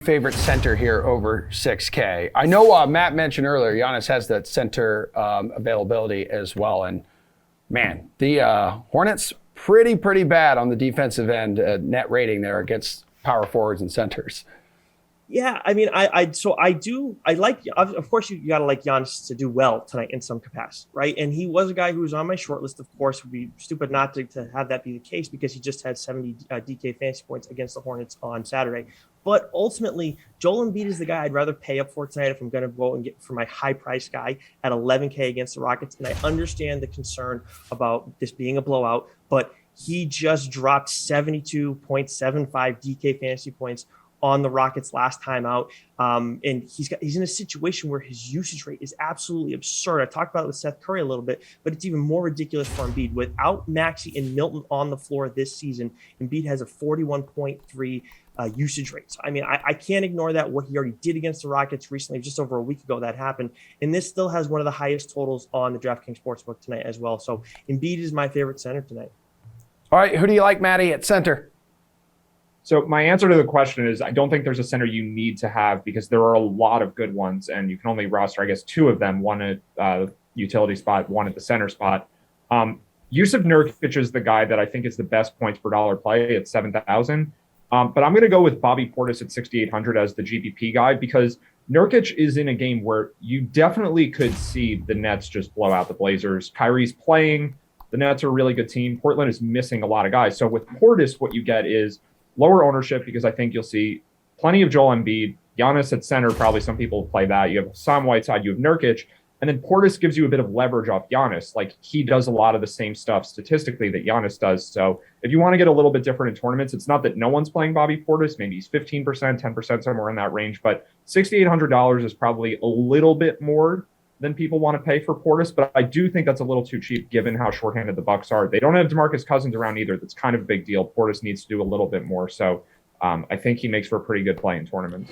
favorite center here over 6K. I know Matt mentioned earlier, Giannis has that center availability as well. And man, the Hornets pretty bad on the defensive end net rating there against power forwards and centers. Yeah, I mean, I like, of course, you got to like Giannis to do well tonight in some capacity, right? And he was a guy who was on my short list. Of course, would be stupid not to have that be the case because he just had 70 DK fantasy points against the Hornets on Saturday. But ultimately, Joel Embiid is the guy I'd rather pay up for tonight if I'm going to go and get for my high price guy at 11K against the Rockets. And I understand the concern about this being a blowout, but he just dropped 72.75 DK fantasy points on the Rockets last time out. And he's in a situation where his usage rate is absolutely absurd. I talked about it with Seth Curry a little bit, but it's even more ridiculous for Embiid. Without Maxey and Milton on the floor this season, Embiid has a 41.3 usage rate. So, I mean, I can't ignore that. What he already did against the Rockets recently, just over a week ago, that happened. And this still has one of the highest totals on the DraftKings Sportsbook tonight as well. So Embiid is my favorite center tonight. All right, who do you like, Matty, at center? So my answer to the question is I don't think there's a center you need to have because there are a lot of good ones, and you can only roster, I guess, two of them, one at the utility spot, one at the center spot. Yusuf Nurkic is the guy that I think is the best points per dollar play at 7,000. But I'm going to go with Bobby Portis at 6,800 as the GPP guy because Nurkic is in a game where you definitely could see the Nets just blow out the Blazers. Kyrie's playing. The Nets are a really good team. Portland is missing a lot of guys. So with Portis, what you get is lower ownership because I think you'll see plenty of Joel Embiid, Giannis at center. Probably some people play that. You have Sam Whiteside, you have Nurkic, and then Portis gives you a bit of leverage off Giannis. Like he does a lot of the same stuff statistically that Giannis does. So if you want to get a little bit different in tournaments, it's not that no one's playing Bobby Portis. Maybe he's 15%, 10%, somewhere in that range. But $6,800 is probably a little bit more than people want to pay for Portis, but I do think that's a little too cheap given how shorthanded the Bucks are. They don't have DeMarcus Cousins around either. That's kind of a big deal. Portis needs to do a little bit more. So I think he makes for a pretty good play in tournaments.